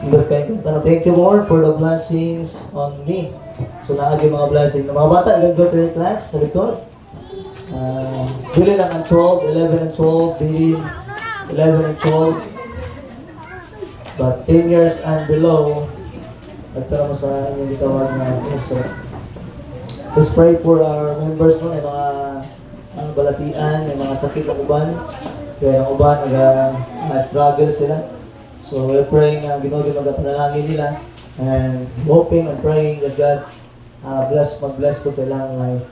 Good kayo. Thank you Lord for the blessings on me. So naagi mga blessing. Mga bata, go to your class sa likod. Billy lang ang 12, 11 and 12, Billy 11 and 12. But 10 years and below, nagtara mo sa inyong gitawag na puso. Let's pray for our members no, yung mga balatian, yung mga sakit ng uban. Kaya ang uban, nag-struggle sila. So we're praying na Ginoo magapanalangin nila and hoping and praying that God mag-bless ko sa ilang life.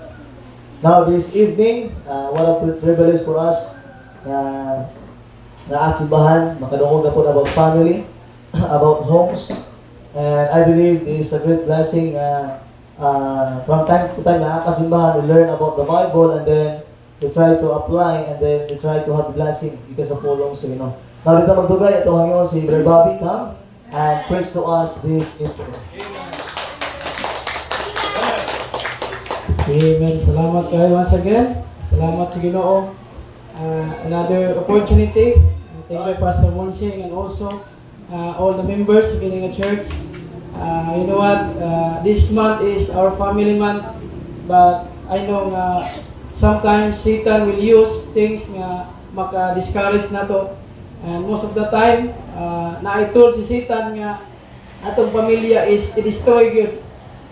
Now this evening, what a privilege for us na asibahan, makadungog na po about family, about homes. And I believe it is a great blessing from time to time na kasimbahan, we learn about the Bible and then we try to apply and then we try to have blessing because of pulong sa Ginoo. Now dito magdugay, ito hangyon si Brother Bobby, come and preach to us this instrument. Amen. Salamat kayo once again. Salamat sa Ginoo. Another opportunity. Thank you Pastor Monching and also all the members of Gilinga Church. You know what? This month is our family month, but I know sometimes Satan will use things nga maka-discourage na to. And most of the time, na-told si Satan nga atong pamilya is i-destroy youth.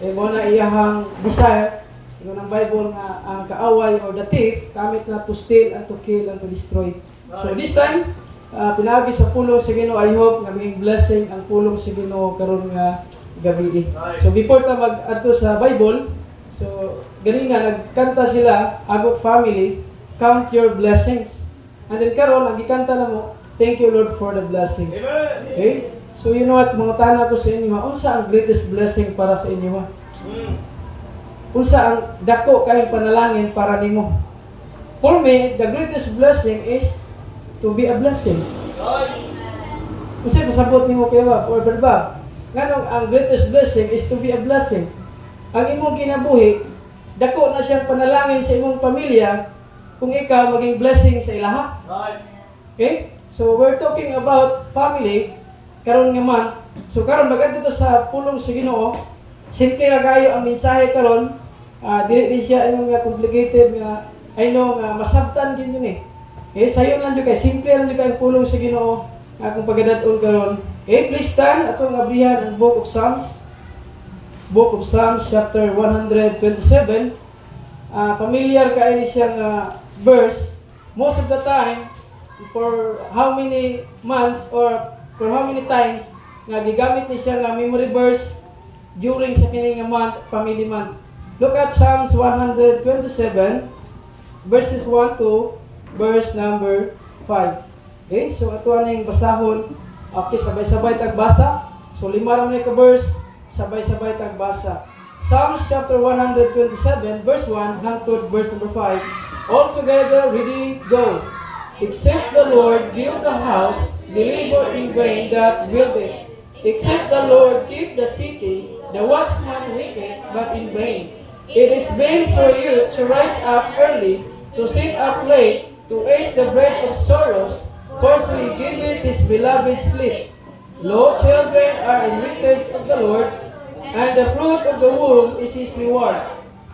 Mo na iyahang desire. Ito ng Bible nga ang kaaway or the thief, kamit na to steal and to kill and to destroy. So this time, pinagi sa pulong sa Ginoo, I hope nga maging blessing ang pulong sa Ginoo karon nga gabi. So before ta mag-adto sa Bible, so gani nga nagkanta sila about family, count your blessings. And then karon ang gikanta na mo, thank you Lord for the blessing. Okay? So you know what, mga tana ko sa inyo, unsa ang greatest blessing para sa inyo? Unsa ang dako kayong panalangin para nimo? For me, the greatest blessing is to be a blessing. Unsa pasabot nimo kay ba or ba? Nganong ang greatest blessing is to be a blessing. Ang imong kinabuhi, dako na siyang panalangin sa imong pamilya kung ikaw maging blessing sa ilaha. Okay? So we're talking about family karon nga man. So karon magadto sa pulong sa Ginoo. Simple ra kayo ang mensahe karon. Dili siya nga complicated nga I know nga masabtan gid yun eh. Sayo lang jud kay simple lang jud kay ang pulong sa Ginoo akong pagdaton karon. Please stand atong abrihan ang Book of Psalms. Book of Psalms chapter 127. Familiar kayo siya nga verse. Most of the time for how many months or for how many times nga gigamit ni siya nga memory verse during sa kini nga month, family month. Look at Psalms 127 verses 1 to verse number 5. Okay, so ato ning basahon. Okay, sabay-sabay tagbasa. So lima ra man ka verse, sabay-sabay tagbasa. Psalms chapter 127 verse 1 hangtod verse number 5. All together, ready, go. Except the Lord build the house, labor in vain that build it. Except the Lord keep the city, the watchman waketh, but in vain. It is vain for you to rise up early, to sit up late, to eat the bread of sorrows, for so he giveth his beloved sleep. Lo, children are in heritage of the Lord, and the fruit of the womb is his reward.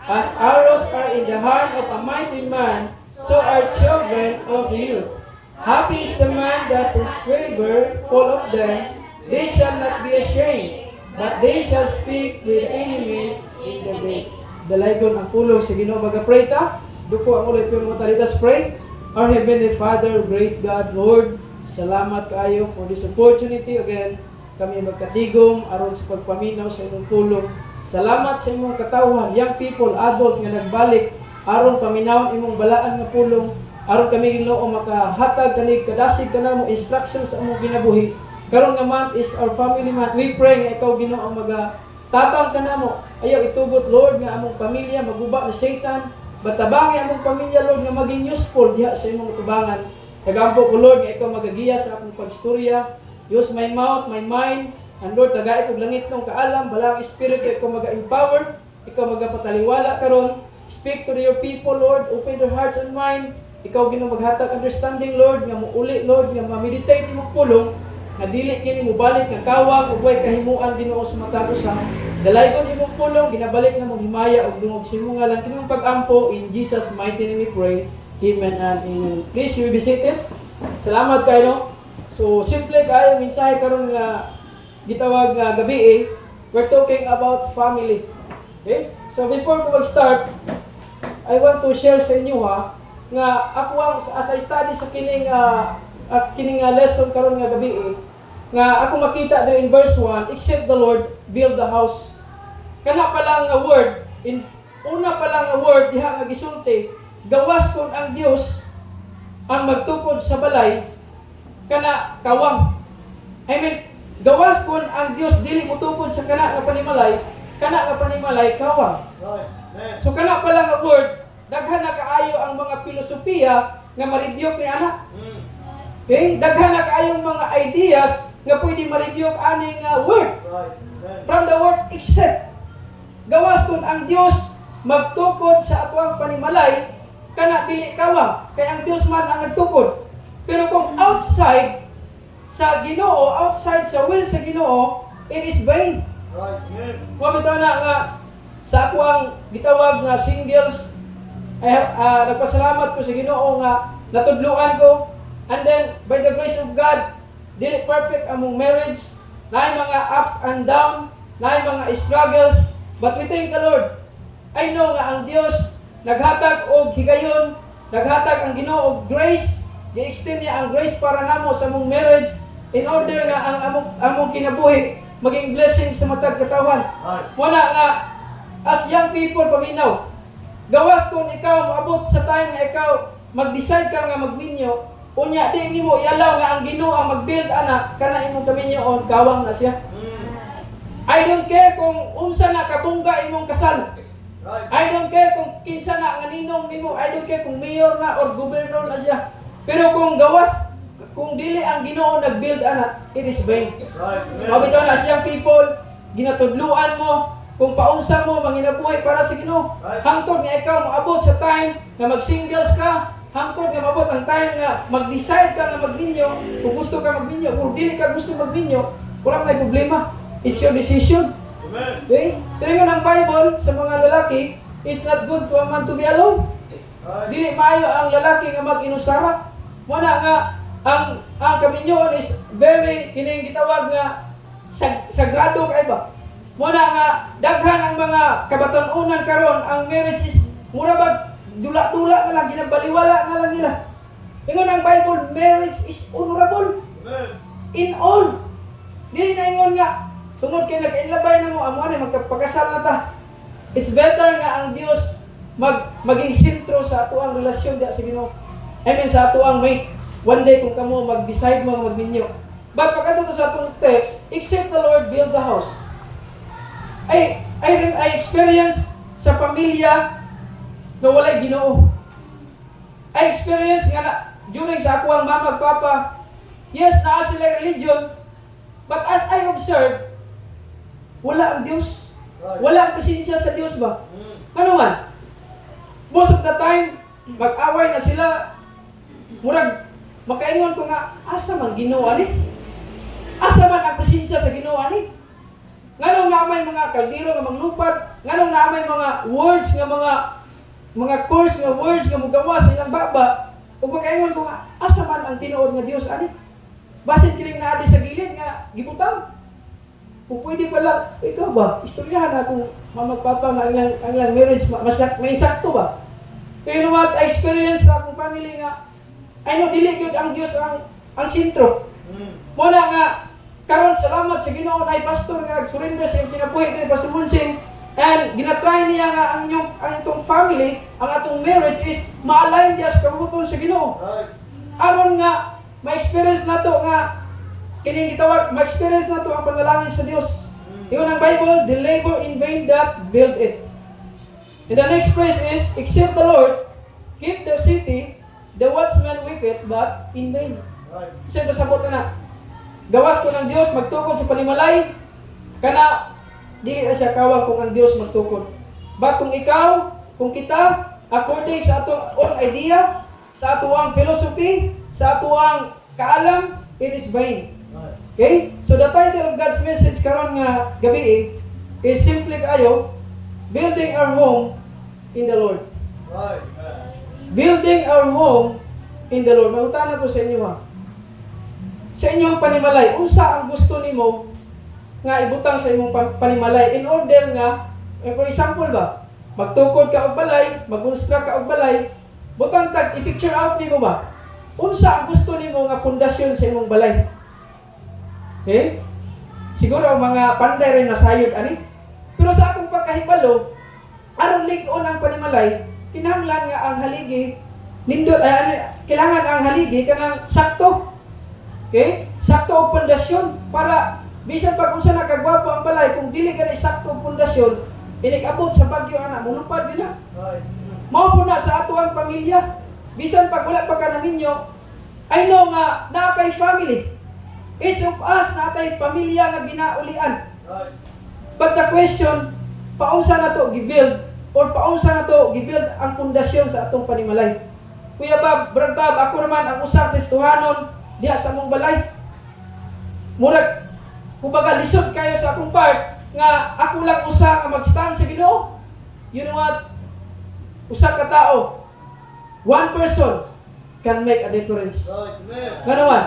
As arrows are in the heart of a mighty man, so are children of youth. Happy is the man that is braver, full of them. They shall not be ashamed, but they shall speak with enemies in the gate. Dalaygon ang pulong sa Ginoo mag-pray ta. Duko ang ulit yung mga talitas pray. Our Heavenly Father, great God, Lord, salamat kaayo for this opportunity again. Kami magkatigom aron sa pagpaminaw sa imong pulong. Salamat sa imong katawhan, young people, adult nga nagbalik aron paminawon imong balaan nga pulong, aron kami Ginoo makahatag kani kadasig kanamo instructions sa among ginabuhi. Karon nga month is our family month. We pray nga ikaw Ginoo magatabang kanamo. Ayaw itugot Lord nga among pamilya maguba ni Satan. Batabangi among pamilya Lord nga maging useful diha sa imong tubangan. Tagampo ko Lord nga ikaw magagiya sa akong pagstorya. Use my mouth, my mind, and Lord tagay kog langit nung kaalam, balang spirit ikaw maga-empower, ikaw magapataliwala karon. Speak to your people, Lord. Open their hearts and mind. Ikaw Ginoo maghatag understanding, Lord, nga muuli, Lord, nga ma-meditate mo pulong nga dili kini mobalik nga kawang ug way kahimuan Ginoo sa matag usa. Dalaygon imong pulong ginabalik na mong himaya ug dungog simunga lang kining pag-ampo in Jesus mighty name we pray. Amen and amen. Please you be seated. Salamat kayo. So simple kayo mensahe karon nga gitawag nga gabi we're talking about family. Okay? So before ko mag-start, I want to share sa inyo nga ako ang as I study sa kining lesson karon nga gabi nga ako makita there in verse 1, except the Lord build the house. Kana pa lang nga word, una pa lang nga word diha nga gisulti, gawas kon ang Dios ang magtukod sa balay kana kawang. I mean, gawas kon ang Dios dili motukod sa kana nga panimalay kawang. So kana pa lang nga word, daghan na kaayo ang mga filosofiya nga ma-rebuke ni ana. Okay? Daghan na kaayo ang mga ideas nga pwede ma-rebuke ani nga word. From the word except. Gawas kun ang Dios magtukod sa atuang panimalay kana dili kawang, kay ang Dios man ang nagtukod. Pero kung outside sa Ginoo, outside sa will sa Ginoo, it is vain. Wa bitaw na nga sa ako ang gitawag nga singles, nagpasalamat ko sa Ginoo nga natudluan ko, and then by the grace of God, dili perfect among marriage, naay mga ups and down, naay mga struggles, but we thank the Lord. I know nga ang Dios naghatag og higayon, naghatag ang Ginoo og grace, gi-extend niya ang grace para namo sa among marriage in order nga ang among kinabuhi maging blessing sa matag katawan. Wala nga as young people paminaw, gawas kung ikaw maabot sa time nga ikaw mag-decide ka nga magminyo, unya di nimo ialaw nga ang Ginoo ang mag-build anak kana imong kaminyo on kawang na siya. I don't care kung unsa na kabungga imong kasal. I don't care kung kinsa na nga ninong nimo, I don't care kung mayor na or gobernador na siya. Pero kung gawas, kung dili ang Ginoo nag-build anak, it is vain. Mabitaw na siyang people, ginatudluan mo, kung paunsa mo manginabuhay para sa Ginoo. Hangtod nga ikaw maabot sa time na mag-singles ka, hangtod nga maabot ang time nga mag-decide ka na magminyo, kung gusto ka magminyo, kung dili ka gusto magminyo, wala may problema. It's your decision. Okay? Tingnan ang Bible sa mga lalaki, it's not good to a man to be alone. Dili maayo ang lalaki nga mag-inusara. Wala nga ang kaminyoon is very kining gitawag nga sagrado kay ba. Wala nga daghan ang mga kabatan-unan karon ang marriage is mura bag dula-dula na lang ginabaliwala na lang nila. Ingon ang Bible, marriage is honorable. In all. Dili na ingon nga tungod kay nag-inlabay na mo amo ani magpakasal na ta. It's better nga ang Dios maging sentro sa ato ang relasyon diha sa Ginoo. I mean sa ato ang mate. One day kung kamo mag-decide mo nga magminyo. But pagkadto sa atong text, except the Lord build the house. I experience sa pamilya na walay Ginoo. I experience nga na during sa ako ang mama at papa, yes, naa sila religion, but as I observe, wala ang Diyos. Wala ang presensya sa Diyos ba? Ano man? Most of the time, mag-away na sila. Murag, makaingon ko nga, asa man Ginoo ani? Asa man ang presensya sa Ginoo ani? Nganong na may mga kaldero nga manglupad, nganong na may mga words nga mga course nga words nga mugawas ilang baba, ug makaingon ko nga, asa man ang tinuod nga Dios ani? Basin kining naadi sa gilid nga gibutang. Kung pwede pala, ikaw ba, istoryahan na kung mamagpapa nga ang ilang marriage, may sakto ba? Pero you know what, I experienced sa akong family nga, I know, dili yun ang Diyos ang sentro. Muna nga, karon salamat sa Ginoo na pastor nga surrender sa kinabuhi kay Pastor Munsing, and ginatry niya nga ang itong family, ang atong marriage is ma-align diya sa kabuton sa Ginoo. Aron nga, ma-experience na to nga, kining gitawag, ma-experience na to ang panalangin sa Dios. Yun ang Bible, the labor in vain that build it. And the next phrase is, except the Lord, keep the city, the watchman weep it, but in vain. Siyempre sabot na. Gawas ko ng Diyos, magtukod sa panimalay, kana, dili na siya kawang kung ang Diyos magtukod. But kung ikaw, kung kita, according sa atong own idea, sa atuang philosophy, sa atuang kaalam, it is vain. Okay? So the title of God's message karon nga gabi is simply kayo, building our home in the Lord. Building our home in the Lord. Mangutana ko sa inyo ha. Sa inyong panimalay, unsa ang gusto nimo nga ibutang sa imong panimalay in order nga, for example ba, magtukod ka og balay, mag-construct ka og balay, butang tag i-picture out nimo ba? Unsa ang gusto nimo nga pundasyon sa imong balay? Okay? Siguro ang mga panday rin nasayod ani. Pero sa akong pagkahibalo, aron lig-on ang panimalay, kinahanglan nga ang haligi nindot kailangan ang haligi kanang sakto. Okay? Sakto og pundasyon para bisan pag unsa nakagwapo ang balay kung dili gani sakto og pundasyon, inig-abot sa bagyo ana, mulupad gina. Mao po na sa ato ang pamilya. Bisan pag wala pa ka na ninyo, I know nga na kay family. Each of us na tay pamilya nga ginaulian. But the question, paunsa na to gibuild or paunsa na to gibuild ang pundasyon sa atong panimalay? Kuya Bob, Brad Bob, ako naman ang usang Kristohanon diha sa mong balay. Murag, kumbaga lisod kayo sa akong part nga ako lang usa nga mag-stand sa Ginoo. You know what? Usa ka tao, one person can make a difference. Nga naman,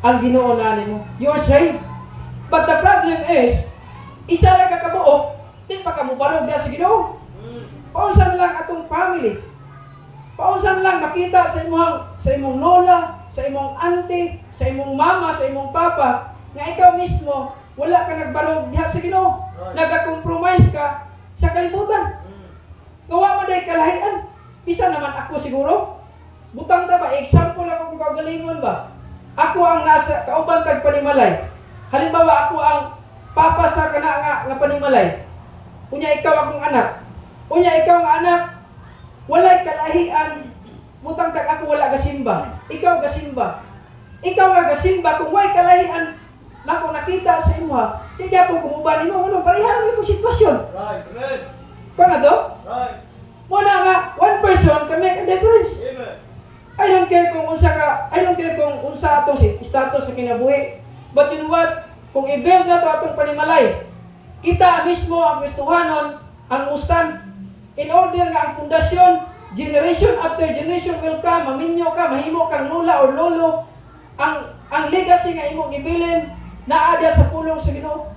ang Ginoo na nimo. You're saved. But the problem is, isa ra ka kabuok, di pa ka mubarog diha sa Ginoo. Paunsan lang atong family. Paunsan lang makita sa imong lola, sa imong auntie, sa imong mama, sa imong papa, nga ikaw mismo, wala ka nagbarog diha sa Ginoo. Nag-compromise ka sa kalibutan. Gawa mo day kalahian. Isa naman ako siguro. Butang ta ba, example ako kung kagalingon ba? Ako ang nasa kauban tag panimalay. Halimbawa ako ang papa sa kana nga panimalay. Unya ikaw akong anak. Unya ikaw nga anak, walay kalahian. Butang tag ako wala gasimba. Ikaw gasimba. Ikaw nga gasimba kung way kalahian nako nakita sa imo ha. Di gyapon kumuban nimo ano pareha lang imong sitwasyon. Right, amen. Kana do? Right. Muna nga one person can make a difference. Amen. I don't care kung unsa atong status sa kinabuhi. But you know what? Kung i-build na to atong panimalay, kita mismo ang Kristohanon ang ustan in order nga ang pundasyon, generation after generation will come, maminyo ka, mahimo kang lula or lolo, ang legacy nga imong ibilin naa dia sa pulong sa Ginoo.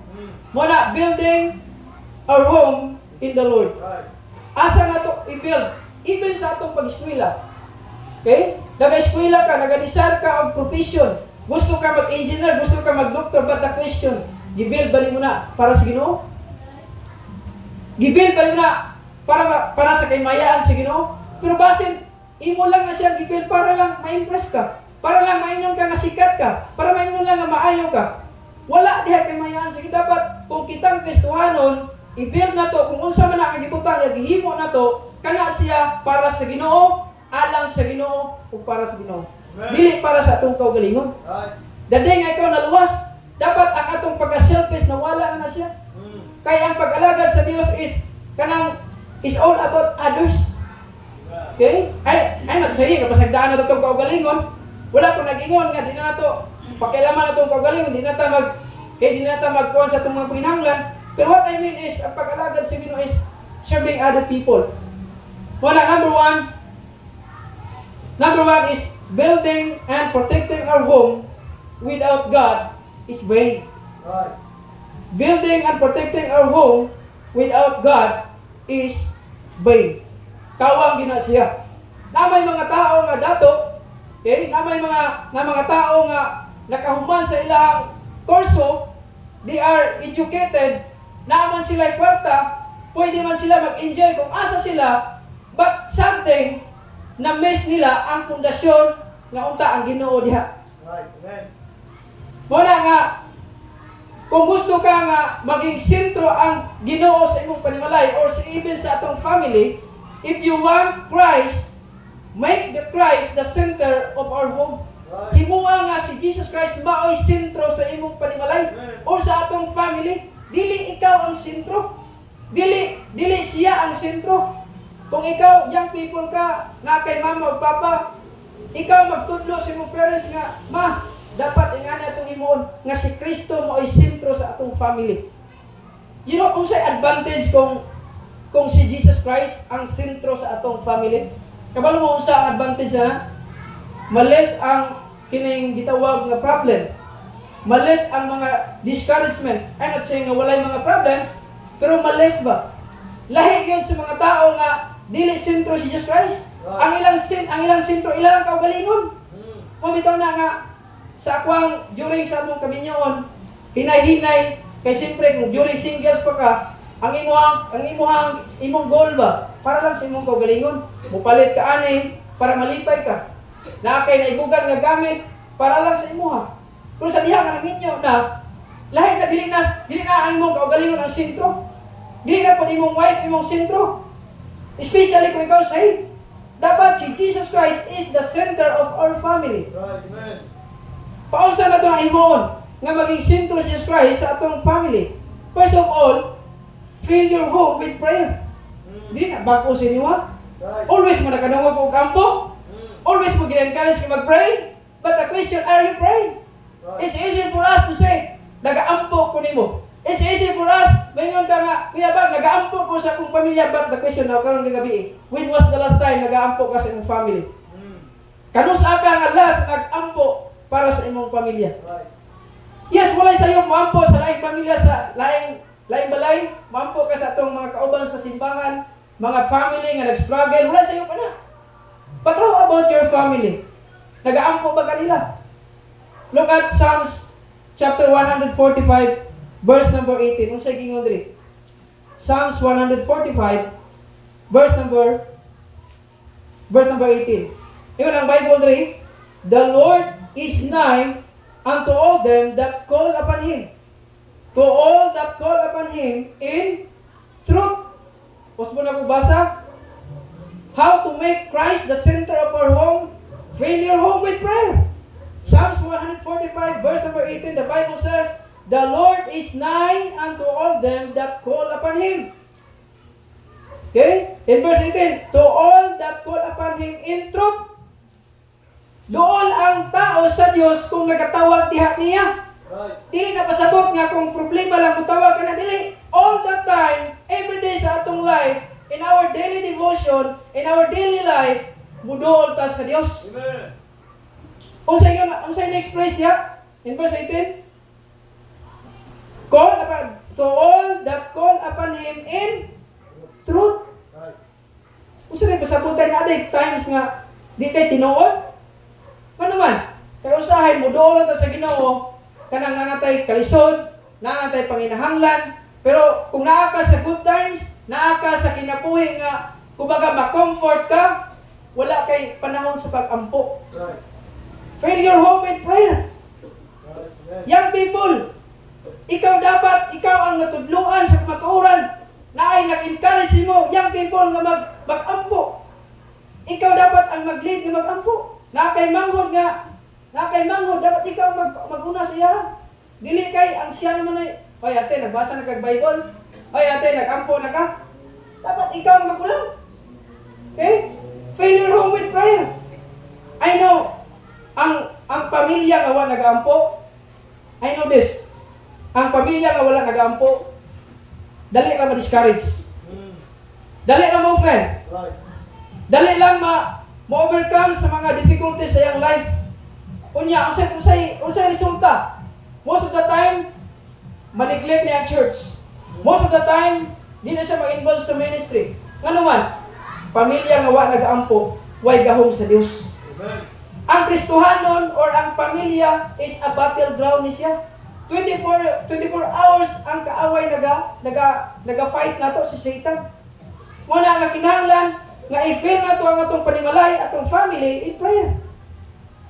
Muna building our home in the Lord. Asa na to i-build? Even sa atong pag-eskwela. Okay? Nag-eskwela ka, nag-desire ka og profession. Gusto ka mag-engineer, gusto ka mag-doctor, but the question, gibuild ba nimo na para sa Ginoo? Gibuild ba nimo na para sa kaymayaan sa Ginoo? Pero basin, imo lang na siya gibuild para lang ma-impress ka. Para lang maingon ka nga sikat ka. Para maingon lang nga maayo ka. Wala diha kaymayaan sa Ginoo. Dapat kung kitang Kristohanon, i-build na to, kung unsa man ang gibutang, gihimo na to, kana siya para sa Ginoo, alang sa Ginoo o para sa Ginoo. Dili para sa atong kaugalingon. Daday nga ikaw naluwas, dapat ang atong pagka-selfish nawala na siya. Kaya ang pag-alagad sa Dios is all about others. Okay? I'm not saying nga pasagdaan na itong kaugalingon. Wala ko nag-ingon nga di na to pakialaman na itong kaugalingon, di na ta magkuhan sa itong mga pinanglan. Pero what I mean is, ang pag-alagad sa Ginoo is serving other people. Number one is building and protecting our home without God is vain. Right. Building and protecting our home without God is vain. Kawang gina siya. Namay mga tao nga dato, okay? Namay mga tao nga nakahuman sa ilang kurso, they are educated, naman sila kwarta, pwede man sila mag-enjoy kung asa sila, but something na miss nila ang pundasyon nga unta ang Ginoo diha. Right, amen. Muna nga, kung gusto ka nga maging sentro ang Ginoo sa imong panimalay or even sa atong family, if you want Christ, make the Christ the center of our home. Right. Himuha nga si Jesus Christ mao'y sentro sa imong panimalay or sa atong family. Dili ikaw ang sentro. Dili siya ang sentro. Kung ikaw, young people ka, na kay mama o papa, ikaw magtudlo sa imong parents nga, ma, dapat ingana itong himuon nga si Kristo mo ay sentro sa atong family. You know, kung sa'y advantage kung si Jesus Christ ang sentro sa atong family, kabalo mo unsa ang advantage ha? Malis ang kining gitawag nga problem. Malis ang mga discouragement. I'm not saying nga walay mga problems, pero malis ba? Lahi yun sa mga tao nga dili sentro si Jesus Christ. Ang ilang sentro, ilang kaugalingon. Mabitaw na nga sa akwang during sa among kaminyoon, hinay-hinay kay siyempre kung during singles pa ka, ang imong goal ba para lang sa imong kaugalingon. Mupalit ka ani para malipay ka. Na kay naibugan nga gamit para lang sa imuha. Pero sa diha nga minyo na lahi na dili na ang imong kaugalingon ang sentro. Dili na pud imong wife imong sentro. Especially kung ikaw say, dapat si Jesus Christ is the center of our family. Right, amen. Paunsa na ito ang imoon nga maging sentro si Jesus Christ sa atong family. First of all, fill your home with prayer. Dili na bako sa inyo ha? Right. Always mo nakadungog og kampo. Always mo gina-encourage ka mag-pray. But the question, are you praying? Right. It's easy for us to say, nagaampo ko nimo. It's easy for us, mayon ka nga, kuya ba, nagaampo ko sa akong pamilya, but the question now, karong gabi, when was the last time nagaampo ka sa imong family? Kanusa ka nga last nag-ampo para sa imong pamilya? Right. Yes, walay sayo moampo sa laing pamilya, sa laing balay, moampo ka sa atong mga kauban sa simbahan, mga family nga nag-struggle, wala sayo pa na. But how about your family? Nagaampo ba kanila? Look at Psalms chapter 145, verse number 18. Unsa gingon diri? Psalms 145, verse number 18. Ingon ang Bible diri, the Lord is nigh unto all them that call upon Him. To all that call upon Him in truth. Pus mo na ko basa. How to make Christ the center of our home. Fill your home with prayer. Psalms 145, verse number 18, the Bible says, the Lord is nigh unto all them that call upon Him. Okay? In verse 18, to all that call upon Him in truth. Doon ang tao sa Diyos kung nagatawag diha niya. Right. Dili na pasabot nga kung problema lang kung tawag ka na dili. All the time, every day sa atong life, in our daily devotion, in our daily life, muduol ta sa Diyos. Amen. Unsay next phrase niya? In verse 18, call upon to all that call upon Him in truth. Right. Usa rin pasabutan nga aday times nga di kay tinuod. Ano man? Kaya usahay mo doon ta sa Ginoo kanang nanatay kalisod, nanatay panginahanglan. Pero kung naa ka sa good times, naa ka sa kinabuhi nga kumbaga ma-comfort ka, wala kay panahon sa pag-ampo. Right. Fill your home with prayer. Right. Amen. Young people, ikaw ang natudluan sa kamatuoran na ay nag-encourage mo, young people nga mag-ampo. Ikaw dapat ang mag-lead nga mag-ampo. Nakay manghod, dapat ikaw mag-una siya. Dili kay, ang siya naman ay, oy ate, nagbasa na kag Bible. Oy ate, nag-ampo na ka. Dapat ikaw ang mag-ulam. Okay? Fill your home with prayer. I know, ang pamilya nga wala nag-ampo, I know this, ang pamilya nga wala nag-ampo, dali lang ma-discourage. Dali lang ma-offend. Right. Dali lang ma-overcome sa mga difficulties sa iyang life. Unya, unsay resulta? Most of the time, ma-neglect niya ang church. Most of the time, di na siya ma-involve sa ministry. Nga naman, pamilya nga wala nag-ampo, way gahom sa Dios. Amen. Ang Kristohanon or ang pamilya is a battleground ni siya. 24 hours ang kaaway naga-fight nato si Satan. Muna nga kinahanglan nga i-fill nato ang atong panimalay, atong family in prayer.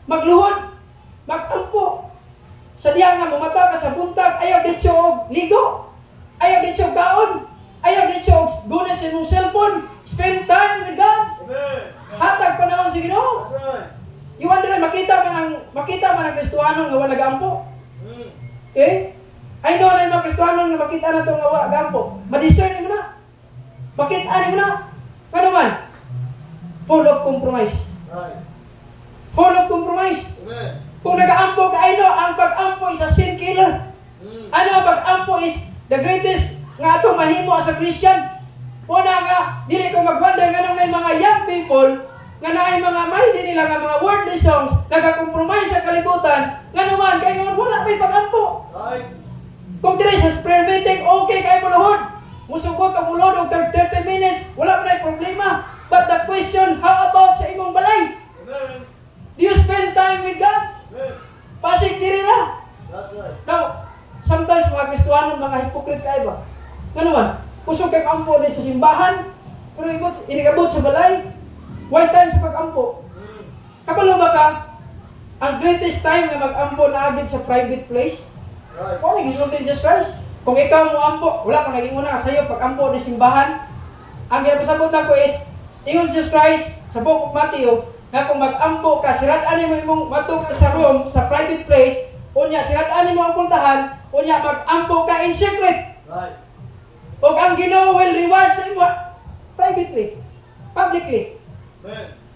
Magluhod, magampo. Sa diya nga mamata ka sa buntag, ayaw dito og ligo. Ayaw dito og kaon. Ayaw dito og gunit sa imong cellphone. Spend time with God. Amen. Hatag panahon sa Ginoo. That's right. You wonder, makita man ang Kristohanon nga wala nagampo. Okay? I know na yung mga Kristohanon nga makita na itong nga wala nagampo. Ma-discern mo na. Makita mo na. Ano man? Full of compromise. Right. Full of compromise. Amen. Kung nag-aampo ka, ano, ang pag-ampo is a sin killer. Ano, ang pag-ampo is the greatest nga atong mahimo as a Christian. Una nga, dili ko mag-wonder nga nung may mga young people nga naay mga mahilig nila nga mga worldly songs, nag-compromise sa kalibutan, nga naman, kaya nga wala may pag-ampo. Kung dili sa prayer meeting, okay kayo mo lahod. Musugot ang ulod og 30 minutes, wala pa na problema. But the question, how about sa imong balay? Do you spend time with God? Pasig diri na. Now, sometimes mga Kristohanon, mga hypocrite kayo ba? Nga naman, kusog kay ampo din sa simbahan, pero inigabot sa balay. Why time sa pag-ampo? Kapalo ba ka, ang greatest time na mag-ampo na agad sa private place? Kung nag-isulong din Jesus Christ. Kung ikaw mo ampo, wala kang naging una sa'yo pag-ampo din simbahan. Ang ginapasabot na ko is, ingon Jesus Christ sa Book of Matthew, na kung mag-ampo ka, sirad-ani mo imong matog sa room, sa private place, unya, sirad-ani mo ang puntahan, unya, mag-ampo ka in secret. O ang Ginoo will reward sa imo privately, publicly.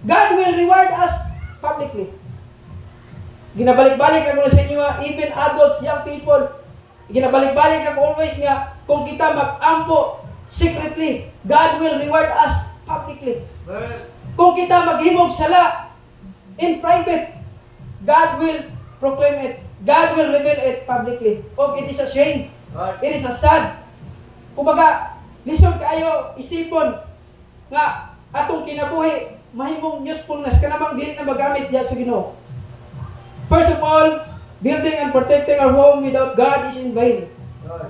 God will reward us publicly. Ginabalik-balik ako sa inyo, even adults, young people, ginabalik-balik ako always nga, kung kita mag-ampo secretly, God will reward us publicly. Kung kita maghimog sala in private, God will proclaim it. God will reveal it publicly. O it is a shame. It is a sad. Kumbaga, listen kayo isipon nga atong kinabuhi mahimong usefulness kanamang dili na magamit diya sa Ginoo. First of all, building and protecting our home without God is in vain.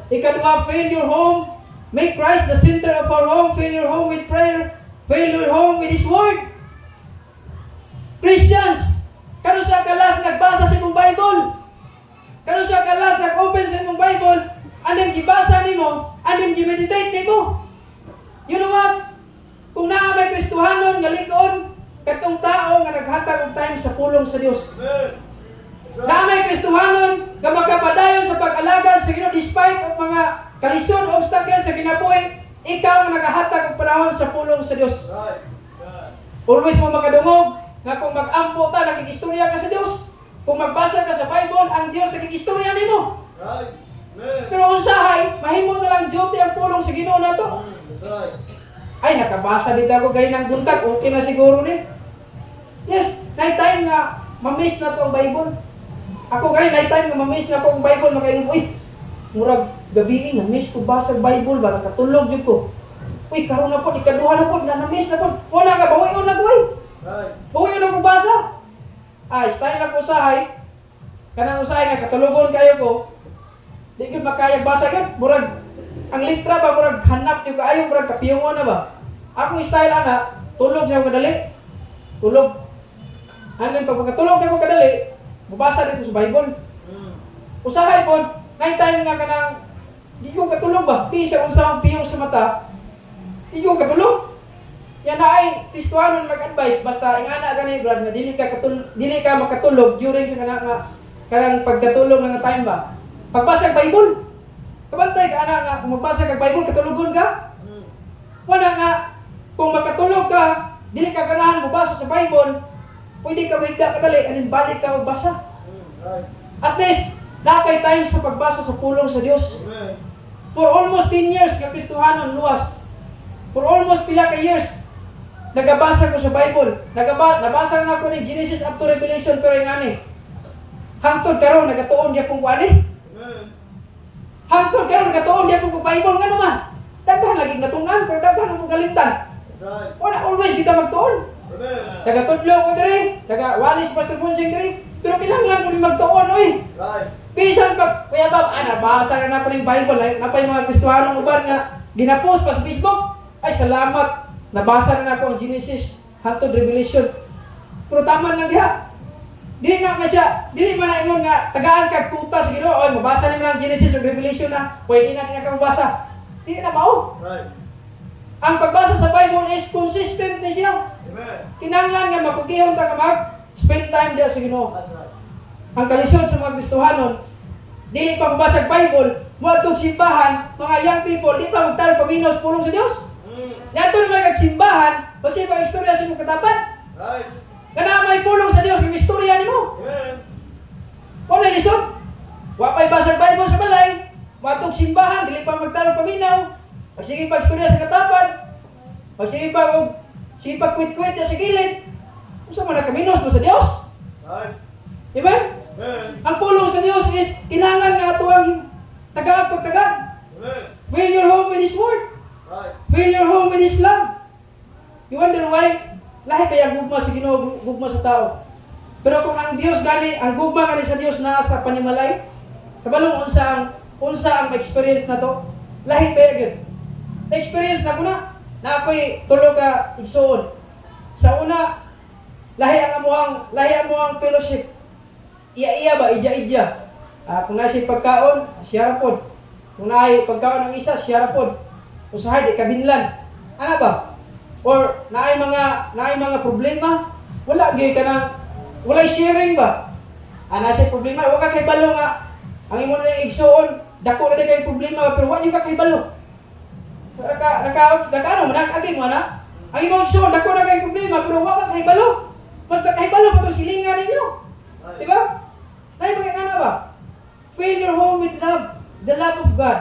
Ikadua, fill your home, make Christ the center of our home, fill your home with prayer, fill your home with His Word. Christians, kano sa kalas nagbasa sa imong Bible? Kano sa kalas nag-open sa imong Bible? Anong gibasa nimo? Anong gimeditate nimo? You know what? Kung naa may Kristohanon nga likon, katong tao nga naghatag og time sa pulong sa Dios. Naa may Kristohanon nga magapadayon sa pag-alagad sa Ginoo despite og mga kalisod o obstacles sa kinabuhi, ikaw nga nagahatag og panahon sa pulong sa Dios. Always mo makadungog nga kung mag-ampo ta, nagkikistorya ka sa Dios. Kung magbasa ka sa Bible, ang Dios nagkikistorya nimo. Pero unsahay, mahimo na lang duty ang pulong sa Ginoo nato. Ay, nakabasa dito ako gay ng buntag, okay na siguro ni. Yes, night time nga ma-miss na to ang Bible. Ako gay night time nga ma-miss na ko ang Bible, makainom, uy, murag gabi na miss ko basa Bible ba nakatulog jud ko. Uy, karon na po, ikaduha na po, na-miss na po. Wala ka bawi na ko ay. Bawi na ko basa. Ay, style na ko usahay. Kanang usahay nga katulugon kayo ko. Di gyud makaya basa gyud, murag ang litra ba murag hanap yung kaayo murag kapiyongon na ba? Akong style ana, tulog siya kadali. Tulog. Anin pag makatulog ako kadali, mabasa dito sa Bible. Usahay po, night time nga kanang di ko katulog ba? Pisa unsa ang piyong sa mata. Di ko katulog. Yan na ay Kristohanon mag-advise basta ingana gani brad nga dili ka makatulog during sa kanang pagkatulog nga time ba. Pagbasa ng Bible. Kabantay ka ana nga kung magbasa kag Bible katulogon ka. Wala nga kung makatulog ka, dili ka ganahan mobasa sa Bible, pwede ka mahigda kadali anin balik ka magbasa. At least dakay time sa pagbasa sa pulong sa Dios. For almost 10 years nga Kristohanon luwas. For almost pila ka years nagabasa ko sa Bible. Nabasa na ko ni Genesis up to Revelation pero ingani. Hangtod karon nagatuon gyapon ko ani. Hangtod karon nagatuon gyapon ko Bible nga naman. Daghan lagi natungan pero daghan mo kalimtan. Wala always kita magtuon. Nagatudlo ko diri, walis Pastor Monsing diri. Pero kinahanglan ko ni magtuon oy. Bisan pag kuya Bob, nabasa na ko ning Bible, napay mga Kristohanong uban nga ginapost pa sa Facebook. Ay salamat. Nabasa na ako ang Genesis hangtod Revelation. Pero tama lang diha. Dili na siya, dili man na ingon nga tagaan kag tuta sa Ginoo, oy mabasa nimo ang Genesis ug Revelation na, pwede na kanya ka mabasa. Dili na mao. Ang pagbasa sa Bible is consistent ni siya. Kinahanglan nga mapugihon ta nga mag-spend time diha sa Ginoo. Ang kalisod sa mga Kristohanon, dili pa magbasa sa Bible, moadtong simbahan, mga young people, di pa magtal paminos pulong sa Dios. Nato naman kagsimbahan, basi pa istorya sa imong katapat. Kana may pulong sa Dios, yung istorya nimo. O na lisod. Wa pa'y basag Bible sa balay. Matong simbahan, dili pa magtarong paminaw. Pagsige pagstorya sa katapad. Pagsige pa og sipag kwit-kwit sa gilid. Usa man nakaminos mo sa Dios. Diba? Ang pulong sa Dios is kailangan nga atuang tagaag pagtagad. Fill your home with His word. Fill your home with His love. You wonder why? Lahi ba yung gugma sa Ginoo, gugma sa tao? Pero kung ang Dios gani, ang gugma gani sa Dios naa sa panimalay, kabalong unsa ang experience na to? Lahi ba yun? Experience na ko na ako'y tulo ka igsuon. Sa una, lahi ang fellowship. Iya ba, ija. Kung nasi pagkaon, siya rapod. Kung naay pagkaon ng isa, siya rapod. Usahay di kabinlan. Ano ba? Or naay mga problema, wala sharing ba? Nasa problema, wala kay balo nga. Ang imo na igsuon, dako na kay problema pero wala ka kay balo. Nakano man aging mo na. Ang imo igsuon, dako na kay problema pero wala kay balo. Basta kay balo pa to silingan ninyo. Di ba? Nay mga ba? Fill your home with love, the love of God.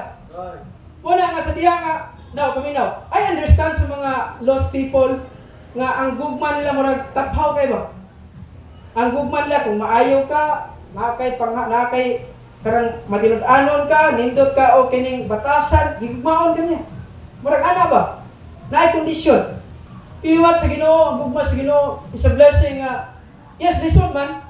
Muna nga sa diha nga paminaw. I understand sa mga lost people nga ang gugma nila murag taphaw kay ba? Ang gugma nila kung maayo ka, nakay karang matinud-anon ka, nindot ka o kining batasan, gigmaon kanya. Murag ana ba? Naay kondisyon. Iwat sa Ginoo, gugma sa Ginoo is a blessing nga. Yes, lisod man.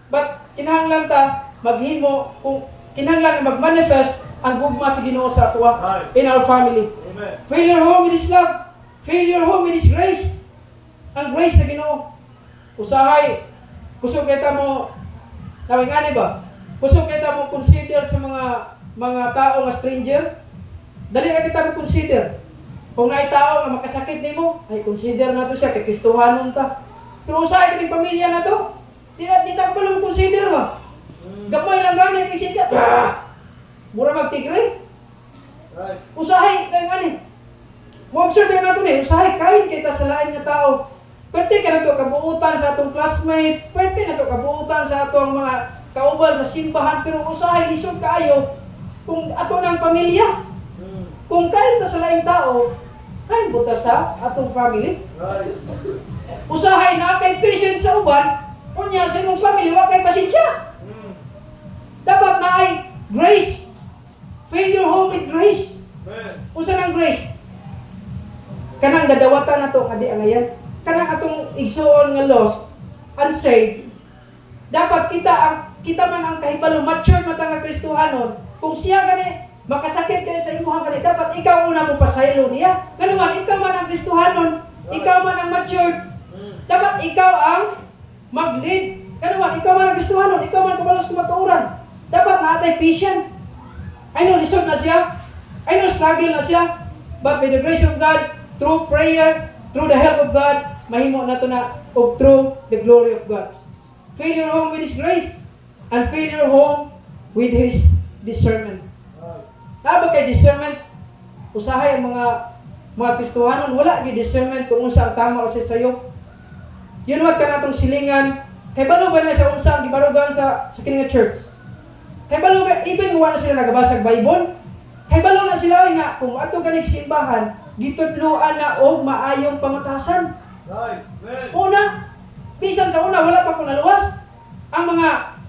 But kinahanglan ta maghimo kung kinahanglan mag-manifest ang gugma sa Ginoo sa atuwa in our family. Amen. Fill your home with His love. Fill your home with His grace. Ang grace sa Ginoo. Usahay, kusog kita mo, nawingani ba? Kusog kita mo consider sa mga tao nga stranger. Dali na kita mo consider. Kung naay tao nga makasakit nimo, ay consider na to siya, kay Kristohanon ta. Pero usahay kining pamilya na to, di ta ko lang consider ba? Gamay lang gani kay siya. Mura magtigre. Usahay kay ngani. Mo observe na to ni, usahay kain kita sa lain nga tao. Pwerte ka na to kabuutan sa atong classmate, pwerte na to kabuutan sa atong mga kauban sa simbahan, pero usahay lisod kaayo kung ato ng pamilya. Kung kain ta sa laing tao, kain buta sa atong family. Usahay na kay patient sa uban, unya sa imong family wa kay pasensya. Dapat na ay grace. Fill your home with grace. Unsa nang grace? Kanang dadawatan nato adi angayan. Kanang atong igsuon nga lost, unsaved. Dapat kita man ang kahibalo mature man nga Kristohanon. Kung siya gani makasakit kayo sa imuha gani, dapat ikaw una mo pasaylo niya. Nganuman ikaw man ang Kristohanon, ikaw man ang matured. Dapat ikaw ang mag-lead. Nganuman ikaw man ang Kristohanon, ikaw man kabalos kumatuoran. Dapat naatay patient. I know lisod na siya. I know struggle na siya. But by the grace of God, through prayer, through the help of God, mahimo na to na o through the glory of God. Fill your home with His grace and fill your home with His discernment. Taba kay discernment, usahay ang mga Kristohanon, wala kay discernment kung unsa ang tama o sa sayo. Yun wat ka natong silingan, kay balo ba na sa unsa ang gibarugan sa kining church? Kay balo ba, even wala na sila nagabasag Bible, kay balo na sila nga, kung ato ganing simbahan, gitudloan na og maayong pamatasan. Una, bisan sa una, wala pa ko naluwas. Ang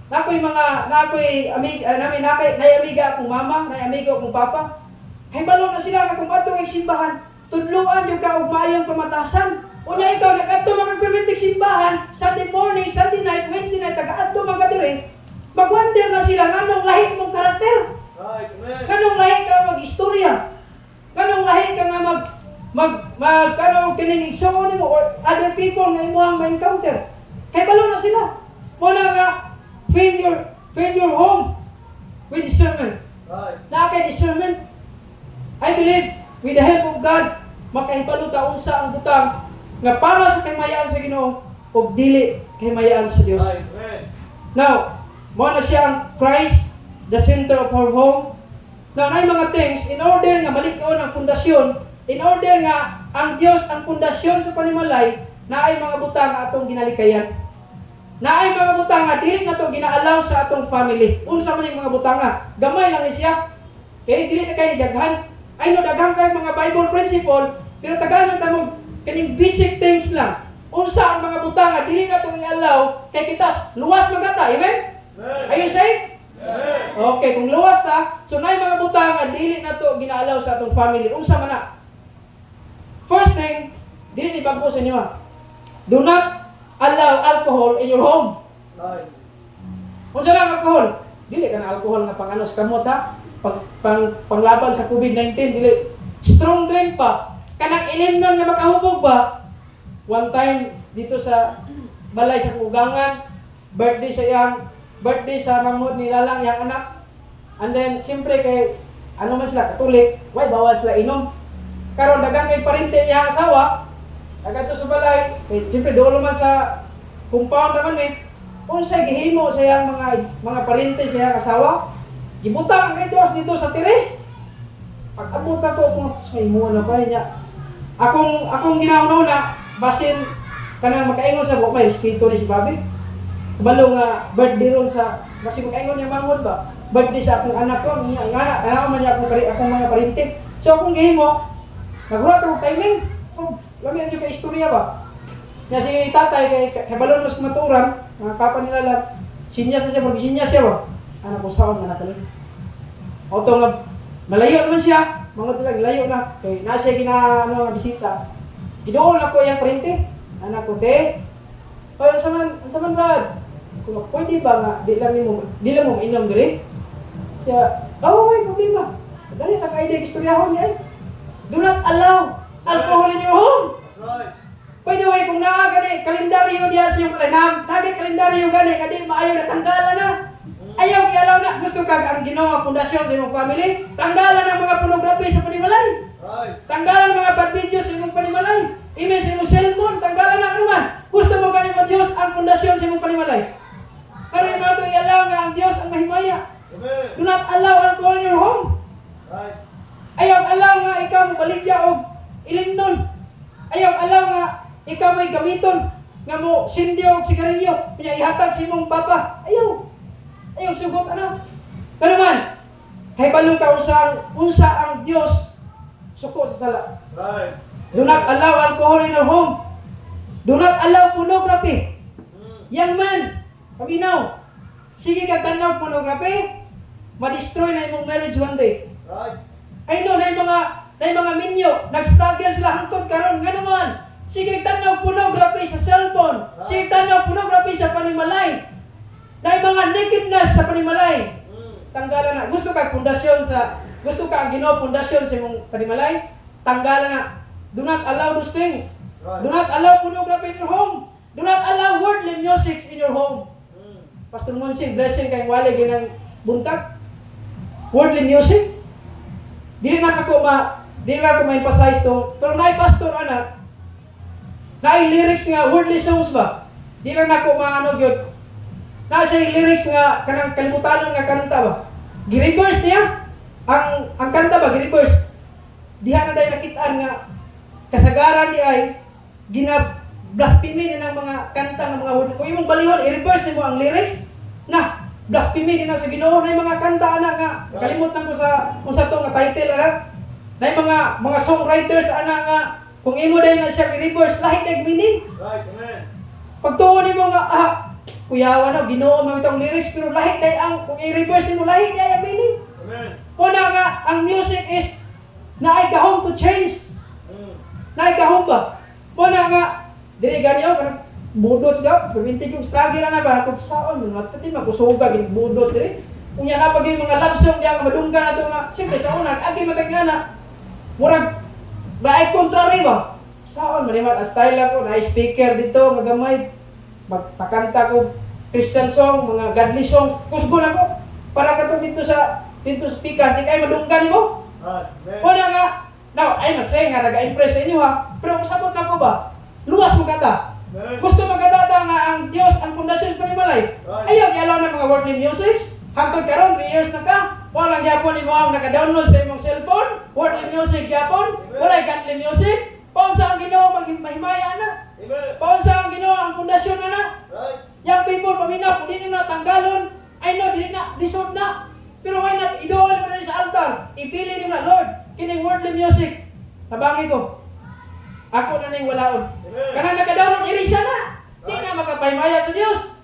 nakoy amiga akong mama, nay amiga akong papa. Kay balo na sila nga kung ato ang simbahan, tudloan yung ka og maayong pamatasan. Unya ikaw, nag-adto magpirmintig simbahan, Sunday morning, Sunday night, Wednesday night, taga-adto magkadiri, mag-wonder na sila, nganong lahi mong karakter? Nganong lahi ka mag-istorya? Nganong lahi ka nga kining igsoon mo or other people nga imuhang ma-encounter? Kaya balo na sila. Muna nga, fill your home with discernment. Na kay discernment. I believe, with the help of God, makahibalo ta unsa ang butang nga para sa kahimayaan sa Ginoo o dili kahimayaan sa Dios. Now, mo na siya ang Christ, the center of our home. Now, ay mga things, in order nga malig-on ang pundasyon, in order nga ang Dios ang pundasyon sa panimalay, na ay mga butang atong ginalikayan. Naay mga butanga dili na to ginaalaw sa atong family. Unsa man yung mga butanga? Gamay lang ni siya. Kaya dili na kay daghan. Ay no daghan kay mga Bible principle, pero tagalan ta mo kaning basic things lang. Unsa ang mga butanga dili na to i-allow kay kitas luwas magata. Amen? Are you saying? Okay, kung luwas ta, so naay mga butanga dili na to ginaalaw sa atong family. Unsa man na? First thing, dili ni bangko sa inyo. Do not allow alcohol in your home. Unsa lang alcohol? Dili ka na alcohol nga pang ano sa kamot ha? Panglaban sa COVID-19, dili. Strong drink pa. Kanang ilimnon nga makahubog ba? One time dito sa balay sa Kugangan, birthday sa mamod ni Lalang yang anak. And then siyempre kay ano man sila Katolik, why bawal sila inom. Karon dagang may parente iyang asawa, agad to sa balay, kay siyempre dolo man sa compound naman unsay gihimo sa iyang mga parente sa iyang asawa, gibutang ang redos dito sa teres. Pag-abot na ko kung sa imo na pa niya. Akong ginauna na basin kanang makaingon sa buok may espiritu ni si Bobby. Kabalo nga birthday ron sa basin makaingon niya mangod ba? Birthday sa akong anak ko, nga ana man niya akong mga parente. So akong gihimo nagulat ako timing. Lami ang kay istorya ba? Nga si tatay kay balon mas maturan, mga papa nila lang, sinyas na siya, mag-sinyas siya ba? Anak ko saon na nakalin. Oto nga, malayo naman siya, mga talag, layo na. Kaya nasa nga bisita. Gidoon ako yung parente. Anak ko, te, o, saman Brad? Kung pwede ba nga, di lang mo mainom diri? Siya, may problema. Dali, taka-idea istoryahon niya Do not allow alcohol in your home. That's right. By the way, kung gani kalendaryo diya sa iyong kalinam, kalendaryo gani, kadi maayo na tanggalan na. Ayaw gialaw na. Gusto kag ang ginawa pundasyon sa iyong family, tanggalan ang mga pornography sa panimalay. Right. Tanggalan ang mga bad videos sa iyong panimalay. Email sa iyong cellphone, tanggalan na ano man. Gusto mo gani mo Diyos ang pundasyon sa iyong panimalay. Pero yung mga ito ialaw nga ang Diyos ang mahimaya. Amen. Do not allow alcohol in your home. Right. Ayaw alaw nga ikaw mo baligya o ilindon. Ayaw alaw nga ikaw may gamiton nga mo sindiyo o sigarilyo. Kaya ihatag sa imong papa. Ayaw sugot ano. Pero man, kay balong ka unsa ang Dios suko sa sala. Right. Do not allow alcohol in your home. Do not allow pornography. Young man, paminaw. Sige kag tanaw pornography, ma-destroy na imong marriage one day. Right. Ay no, na mga minyo, nag-struggle sila hangtod karon nga naman. Sige tanaw pornography sa cellphone. Sige tanaw pornography sa panimalay. Na mga nakedness sa panimalay. Tanggalan na. Gusto ka ang Ginoo pundasyon sa imong panimalay? Tanggalan na. Do not allow those things. Do not allow pornography in your home. Do not allow worldly music in your home. Pastor Monsing, blessing kay wali ginang buntag. Worldly music. Dili na ako ma-emphasize to. Pero naay pastor anak, naay lyrics nga worldly songs ba? Di lang ako maano gyud. Naay lyrics nga kanang kalimutanon nga kanta ba? Gi-reverse niya. Ang kanta ba gi-reverse? Diha na day nakitaan nga kasagaran di ay gina-blasphemy din ang mga kanta ng mga worldly. Kung imong balihon, i-reverse nimo ang lyrics na blasphemy din na sa Ginoo. Na mga kanta ana nga kalimutan ko sa unsa to nga title ana. Na mga songwriters ana nga kung imo day na siya i-reverse lahi dag meaning. Right. Amen. Pagtuon nimo nga kuyawa na Ginoo man itong lyrics pero lahi day ang kung i-reverse nimo lahi day ang meaning. Amen. Una nga ang music is naay gahom to change. Naay gahom ba? Una nga diri ganyo kanang budos daw, permintig yung struggle na ba? Kung saan, pati makusuga, budos diri. Kung yan na pag yung mga love song diya, madungga na ito nga, siyempre sa una, agi matagna na, murag, naay contrary ba? Saan, manimat, ang style ako, naay speaker dito, magamay, magpakanta ko, Christian song, mga godly song, kusgo na ko, para ka dito sa speakers, di kayo madungga ni mo? Una nga, now, ay magsay nga, naga-impress sa inyo ha, pero kung sabot na ko ba, luwas mo kata. Gusto magkadata nga ang Diyos ang pundasyon sa panimalay. Ayaw gialaw ng mga worldly music. Hangtod karon 3 years na ka. Walang gyapon imo ang naka-download sa imong cellphone. Worldly music gyapon. Walay godly music. Paunsa ang Ginoo maghimaya na. Paunsa ang Ginoo ang pundasyon na. Young people, paminaw, kung di nyo na tanggalon, I know, di na, dissolve na. Pero why not, idool mo na rin sa altar. Ipili nyo na, Lord, kining worldly music. Tabangi ko. Ako na nang walaon. Kanang nakadownload, erisa na. Di na makapahimaya sa Diyos.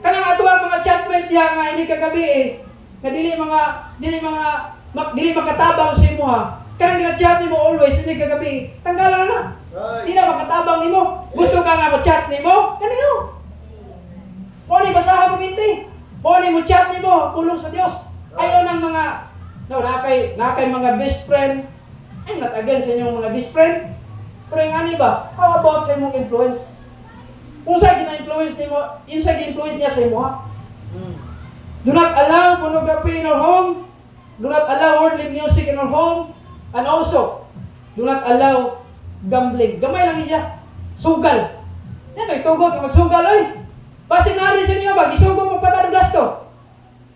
Kanang ato ang mga chatmate diha nga ini kagabi nga dili makatabang sa imo ha. Kanang gina-chat nimo always ini kagabi, tanggalan na. Di na makatabang nimo. Gusto ka nga mo-chat nimo? Kaniyo. Mo ni basahan mo binti. Mo ni mo chat nimo pulong sa Dios. Ayo nang mga nakay mga best friend. I'm not against sa inyong mga best friend. Pero yung ani ba? How about sa imong influence? Kung saan gina-influence nimo, yun sa gina-influence niya sa imo ha. Do not allow pornography in our home. Do not allow worldly music in our home. And also, do not allow gambling. Gamay lang siya. Sugal. Yan kay tugot magsugal oy. Pasinari sa inyo ba? Gisugod mo patad og gasto.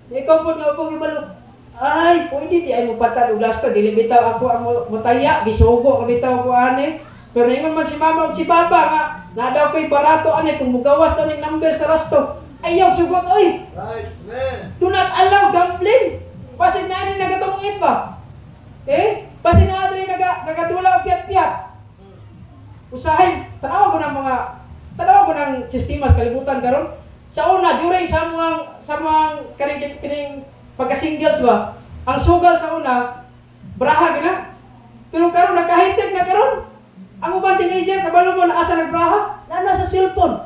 Ikaw po nga po gibalo. Ay, pwede di ay mo patad og gasto. Dili bitaw ako ang mutaya. Gisugo ka bitaw ko ani. Pero ingon man si mama o si papa nga na daw ko'y barato ani kung mugawas daw ning number sa rasto. Ayaw sugot oy. Do not allow gambling. Pasin na ni nagatungit ba? Pasin na ni nagadula og piat-piat. Usahay, tanaw ko ng sistemas kalibutan karon. Sa una during sa mga kining pagka-singles ba, ang sugal sa una braha gina. Pero karon nagka-high-tech na karon. Ang ubang teenager kabalo mo na asa nagbraha, na sa cellphone.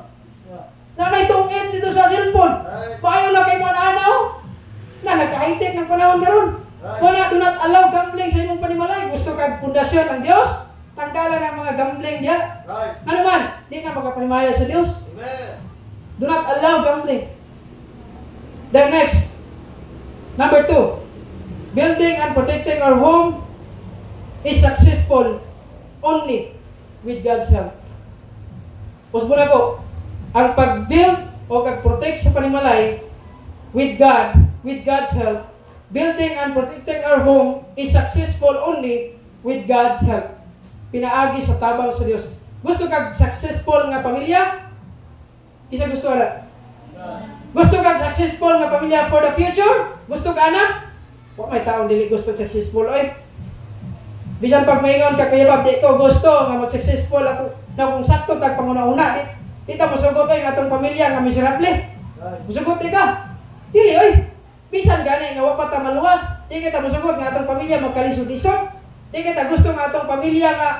Nanay tungit dito sa cellphone. Payo na kay mga anaw. Na nagka-high-tech ng panahon karon. Wala, do not allow gambling sa imong panimalay. Gusto kag pundasyon ng Dios. Tanggalan ang mga gambling diya. Ano man, di na makapahimaya sa Dios. Do not allow gambling. Then next, number 2, building and protecting our home is successful only with God's help. Usbo na ko, ang pag-build o pag-protect sa panimalay with God's help, building and protecting our home is successful only with God's help. Pinaagi sa tabang sa Dios. Gusto kag successful nga pamilya? Isa gusto na. Gusto kag successful nga pamilya for the future? Gusto ka na? Wa may taong dili gusto successful oy. Bisan pag maingon ka kaya di ko gusto nga mag-successful ako na kung sakto tag panguna-una di ta mosugot oy nga atong pamilya nga miserable. Mosugot ka. Dili oy. Bisan gani nga wa pa ta maluwas, di kita mosugot nga atong pamilya magkalisod-lisod. Di kita gusto nga atong pamilya nga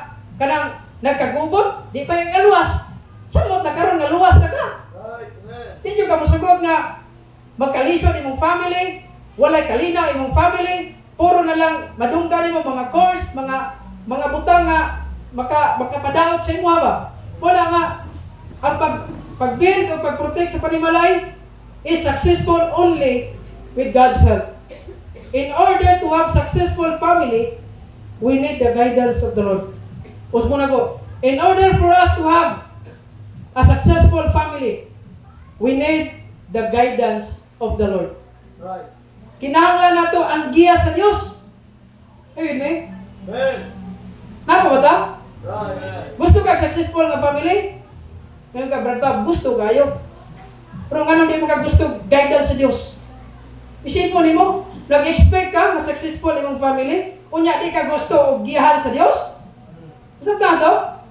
kanang nagkagubot, di pa yung aluwas. Samot na karon nga luwas na ka. Di nyo ka mosugot nga magkalisod imong family, walay kalinaw imong family, puro na lang madunggan nimo mga course, mga butang nga makapadaot sa imo ba. Wala nga ang pag-build o pag-protect sa panimalay is successful only with God's help. In order to have successful family, we need the guidance of the Lord. Usbo na ko. In order for us to have a successful family, we need the guidance of the Lord. Kinahanglan nato ang giya sa Dios. Amen. Napa ba ta? Gusto ka successful nga family? Ngayon ka, Brad Bob, gusto kayo. Pero nga di mo ka gusto guidance sa Dios. Isipon mo, nag-expect ka na successful imong family, unya di ka gusto og giyahan sa Dios? Sa tanto?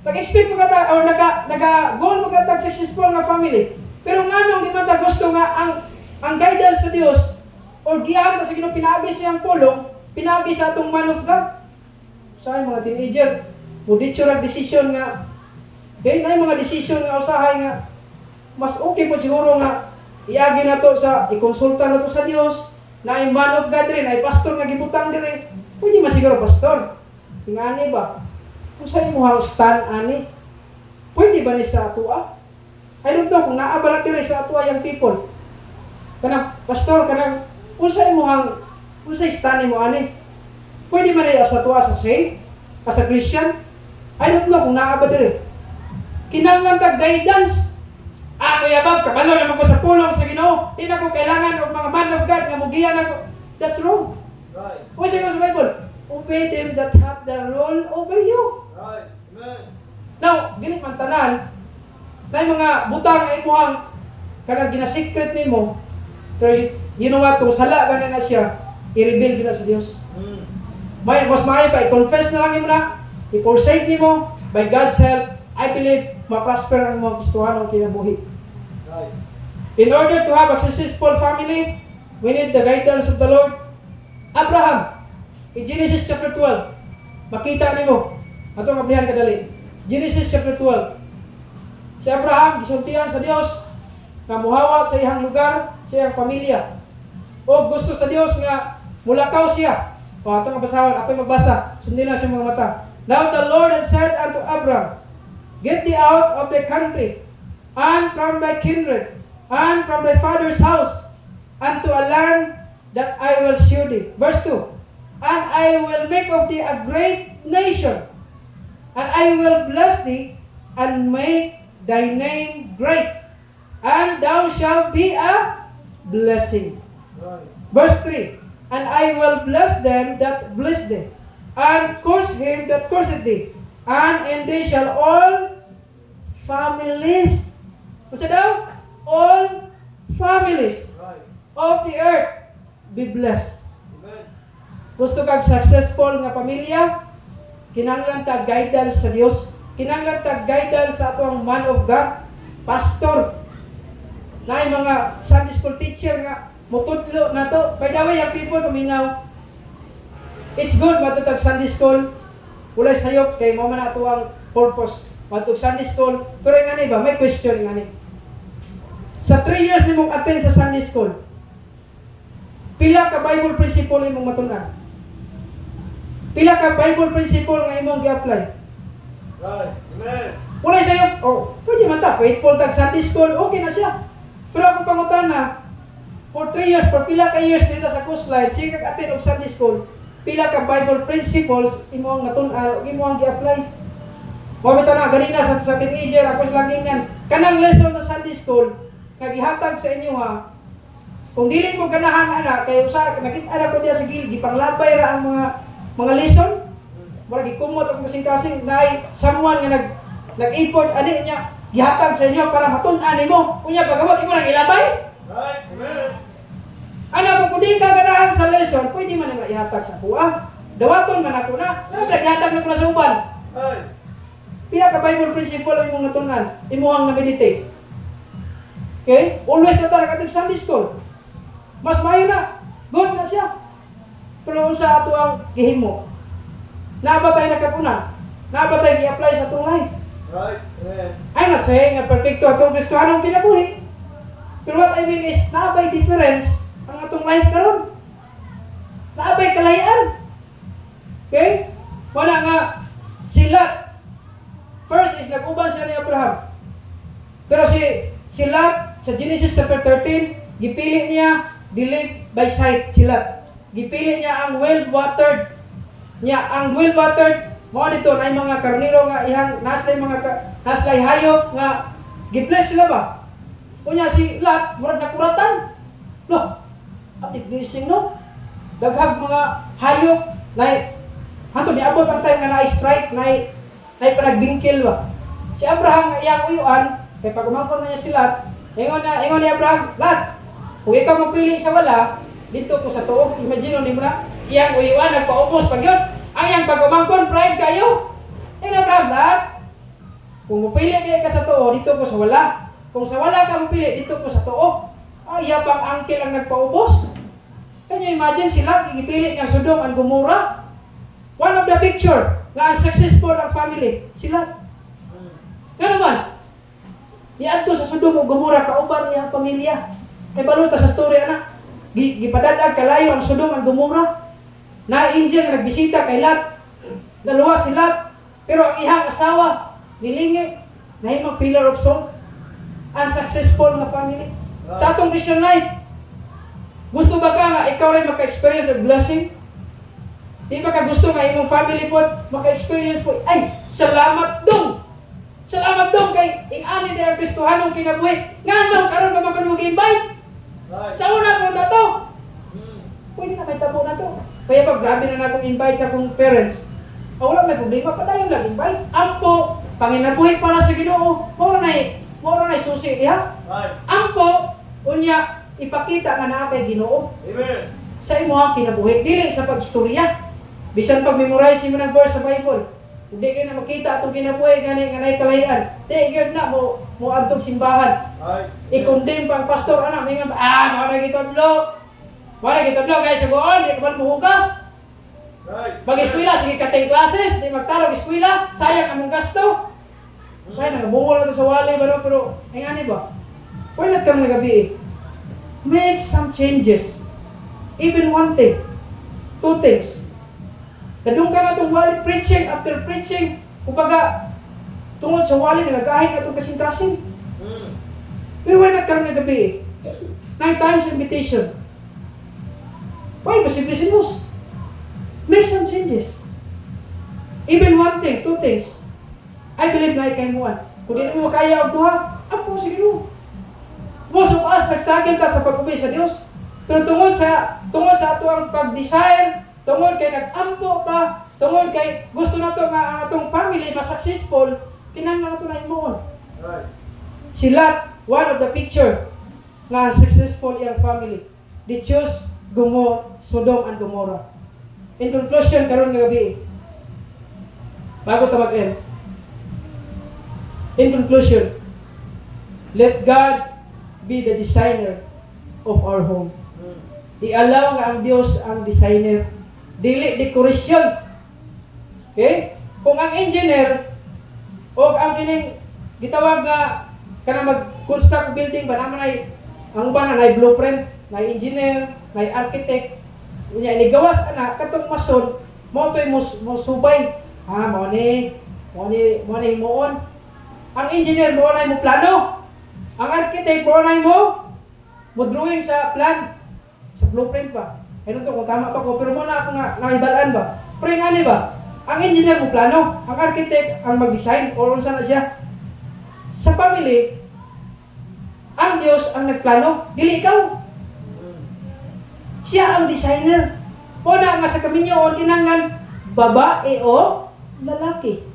Nag-expect mo ka or naga-goal mo ka tag successful nga family. Pero nganong di man ta gusto nga ang guidance sa Dios or giyahan ta sa Ginoo pinaagi siyang pulong, pinaagi sa atong man of God. Sa mga teenager, mo dito ra decision nga na mga decision nga usahay nga mas okay po siguro nga iagi na to sa ikonsulta na to sa Dios. Na ay man of God rin, ay pastor nga gibutang dire. Pwede man siguro pastor. Ngani ba? Kung sa imo hang stand ani, pwede ba ni sa atua? I don't know kung naabala dire sa atua yung people. Kanang pastor, kanang kung sa imo hang kung sa stand mo ani, pwede ba ni sa atua sa say? As a Christian? I don't know kung naabala dire. Kinahanglan tag guidance. Kuya Bob, kabalo naman ko sa pulong sa Ginoo. Di na ko kailangan ng mga man of God nga mugiyan ako. That's wrong. Kung sa Bible, obey them that have the rule over you. Right. Amen. Now, dili man tanan, na mga butang nga imuhang kanang gina-secret nimo, pero you know what, kung sala ka na siya, i-reveal kita sa Dios. Mas maayo pa, i-confess na lang mo na, i-forsake nimo, by God's help, I believe, ma-prosper ang mga Kristohanong kinabuhi. Right. In order to have a successful family, we need the guidance of the Lord. Abraham, in Genesis chapter 12, makita nimo, ato mablihan kadali. Genesis chapter 12. Si Abraham, gisultihan sa Dios, nga muhawa sa iyang lugar, sa iyang pamilya. O gusto sa Dios nga mulakaw siya. O ato nga basahan, ako'y magbasa. Sundin lang siya mga mata. Now the Lord had said unto Abraham, get thee out of thy country, and from thy kindred, and from thy father's house, unto a land that I will show thee. Verse 2. And I will make of thee a great nation, and I will bless thee, and make thy name great, and thou shalt be a blessing. Right. Verse 3. And I will bless them that bless thee, and curse him that curseth thee, and in thee shall all families, what's it daw? All families Right. of the earth be blessed. Amen. Gusto kag successful nga pamilya, kinahanglan ta guidance sa Dios. Kinahanglan ta guidance sa atong man of God, pastor. Naay mga Sunday school teacher nga mutudlo na to. By the way, yung people kuminaw, it's good matutag Sunday school. Walay sayop kay mo man ato ang purpose. Matutag Sunday school. Pero nga ba, may question nga ni. Sa 3 years ni mong attend sa Sunday school, pila ka Bible principle imong matunan? Pila ka Bible principle nga imong gi-apply? Right. Amen. Walay sayop, pwede man ta, faithful tag Sunday school, okay na siya. Pero ako pangutana, for 3 years, for pila ka years dito sa coastline, sige kag attend og Sunday school, pila ka Bible principles imong natunan, imong gi-apply. Mabita na ganina sa teenager, ako laging yan. Kanang lesson sa Sunday school, nagihatag sa inyo ha. Kung dili mo ganahan ana, kay usa nakita na ko diya sa gilid, gipanglabay ra ang mga lesson. Mura gikumot ang kasing-kasing na someone nga nag-effort ani niya gihatag sa inyo para matun-an nimo. Unya pagabot imo nang ilabay. Right. Amen. Ana kung di ka ganahan sa lesson, pwede man nga ihatag sa kuha. Dawaton man ako na. Pero naghatag na ko na sa uban. Right. Pila ka Bible principle ang imong natunan, imuhang na-meditate. Okay? Always na tara katong Sunday school. Mas mayo na. Good na siya. Pero unsa ato ang gihimo? Nabatay na kapuna. Nabatay i-apply sa atong life. Right. Amen. I'm not saying nga perfecto atong Kristohanong kinabuhi. Pero what I mean is, naabay difference ang atong life karon. Naabay kalayan. Okay? Wala nga sila. First is nag-uban siya ni Abraham. Pero si Lot, sa Genesis chapter 13, gipili niya delayed by sight si Lot. Gipili niya ang well-watered mo dito na mga karniro nga ihang naslay hayop nga gibless sila ba? Kunya si Lot murag nakuratan. Lo, atik blessing no. Daghag mga hayop na hanto niabot ang time nga na-strike na panagbingkil ba. Si Abraham nga iyang uyuan kay pagumangkon na niya si Lot, ingon ni Abraham, Lot, kung ikaw magpili sa wala, dito ko sa tuog, imagine mo na, iyang uyuan nagpaubos pag yun. Ang iyang pagumangkon, pride kayo. Abraham, Lot, kung mapili kayo ka sa tuo, dito ko sa wala. Kung sa wala ka mapili, dito ko sa tuo. Yabang angkel ang nagpaubos. Kanya imagine si Lot, gipili niya Sodom and Gomorrah. One of the picture, nga unsuccessful ang family, si Lot. Nga naman, iadto sa Sodom o Gomorrah, kauban niya ang pamilya. Ay baluta sa story, anak. Gipadadag kalayo ang Sodom and Gomorrah. Na-angel na nagbisita kay Lot. Dalawa si Lot. Pero ang ihang asawa, nilingi, nahimang pillar of salt. Unsuccessful na family. Sa atong Christian life, gusto ba ka nga ikaw rin maka-experience of blessing? Di ba ka gusto nga imong family po maka-experience po? Ay, salamat dong! Salamat dong kay ingani na ang Kristohanong kinabuhi. Nga nang karon ba mag-invite? Right. Sa una po na to. Pwede na may tabo na to. Kaya pag grabe na akong invite sa akong parents, wala may problema, padayon lang invite. Ampo, panginabuhi para sa Ginoo, mora na susi diha. Ampo, unya, ipakita nga naa kay Ginoo. Amen. Sa imuhang kinabuhi, dili sa pagstorya. Bisan pag memorize mo ng verse sa Bible, hindi kayo na makita itong kinabuhi, ganay kalayan. Di, yun na, mo antog simbahan. I-condemn pang pastor, anak, may nga, mga nagitodlo. Mga nagitodlo, guys, sagoon, di ka man muhugas. Mag-eskwela, sige kating classes, di magtarong eskwela, sayang among gasto. Sayang, nagabungol na sa wali, pero, ay nga ba? Why not kang nagabi? Make some changes. Even one thing, two things. Kadung ka na itong wali, preaching after preaching, kumbaga, tungod sa wali, nagagahin na itong kasing-kasing. Pero why not kang nagabi? 9 times invitation. Why? Posible si Diyos. Make some changes. Even one thing, two things. I believe na ikay mo. Kung hindi mo makaya ang tuha, ako sige mo. Most of us, nag-struggle ka sa pag-ubay sa Diyos. Pero tungod sa ato ang pag-desire, tungod kay nag-ampo ta, tungod kay gusto na to nga ang atong family ma-successful, kinahanglan nato na imoon. Si Lot, one of the picture nga successful yung family. They chose Sodom and Gomorrah. In conclusion, karon nga gabi, bago ta mag-end. In conclusion, let God be the designer of our home. I-allow nga ang Diyos ang designer. Dili dekorasyon. Okay? Kung ang engineer o ang kining gitawag nga kana mag-construct building ba naman ay ang uban na blueprint, na engineer, na architect, unya ini gawas ana katong mason mo toy mo subay. Mo ni moon. Ang engineer mo na mo plano. Ang architect mo na mo drawing sa plan. Sa blueprint ba? Ano to kung tama pa ko, pero muna ako nga naibalaan ba? Pero nga ba? Ang engineer mo plano, ang architect ang mag-design, o unsa na siya. Sa family, ang Diyos ang nagplano, dili ikaw. Siya ang designer. Muna nga sa kaminyo, o kinangan, babae o lalaki.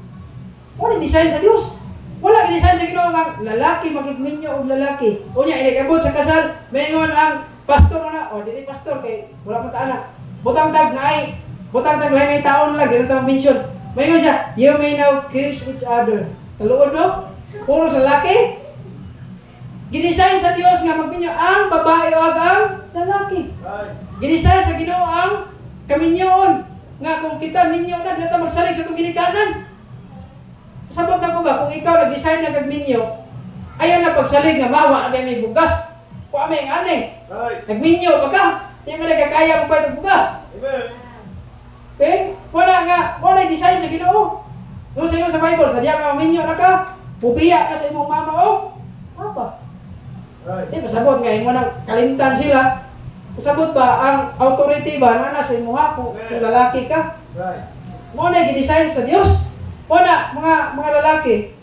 Wala design sa Diyos. Wala design sa Ginoo nga lalaki magigminyo o lalaki. O niya, inigabot sa kasal, mayon ang pastor na, o dili pastor kay wala man ta anak. Butang tag lain ay taon lang, dili ta mention. Mayon siya, you may now kiss each other. Kaluod no? Puro sa lalaki. Gidesign sa Dios nga magminyo ang babae o ang lalaki. Gidesign sa Ginoo ang kaminyoon nga kung kita minyo na dili ta magsalig sa tong ginikanan. Sabot na ko ba kung ikaw nag-design na kagminyo, ayaw na pagsalig nga mawa na may bugas. Kuha may anay. Nagminyo pa ka. Hindi mo nagkakaya mo pa itong bugas. Okay? Wala design sa Ginoo. Doon sa iyo sa Bible, sadya ka maminyo na ka. Pupiya ka sa imong mama o. Apa? Di pasabot nga, mo nang kalimtan sila. Pasabot ba, ang authority ba na sa imuha kung lalaki ka? Mo na gidesign sa Dios. Una, mga lalaki,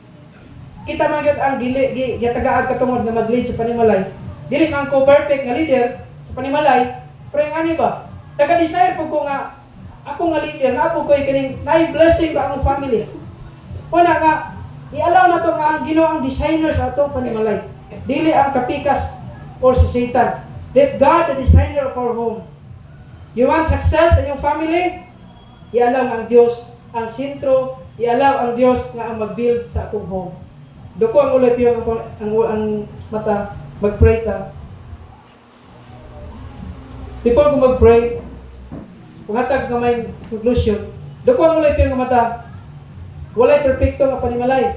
kita magyud ang gitagaad katungod nga mag-lead sa panimalay. Dili man ko perfect nga leader sa panimalay, pero yung ani ba? Taga-desire po ko nga ako nga leader, na po ko kining blessing ba ang family. Una nga, i-allow na to nga ang Ginoo ang designer sa atong panimalay. Dili ang kapikas or si Satan. Let God the designer of our home. You want success in your family? I-allow ang Diyos ang sentro, i-allow ang Diyos nga ang mag-build sa atong home. Doko ang ulit yung ang mata, mag-pray ta. Before ko mag-pray, puhatag ka may conclusion, doko ang ulit yung mata, walay perfecto nga panimalay.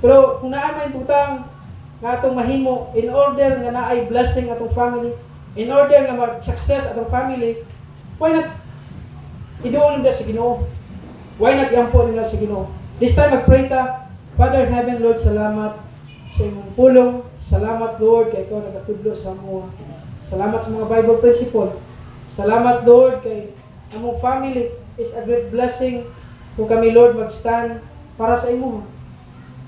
Pero kung naamay putang nga atong mahimo, in order nga naay blessing atong family, in order nga mag-success atong family, why not iduol nila sa Ginoo? Why not iampo nila sa Ginoo? This time mag-pray ta. Father in heaven, Lord, salamat sa imong pulong. Salamat, Lord, kay ikaw nagatudlo sa mo. Salamat sa mga Bible principle. Salamat, Lord, kay among family is a great blessing kung kami, Lord, mag-stand para sa imo.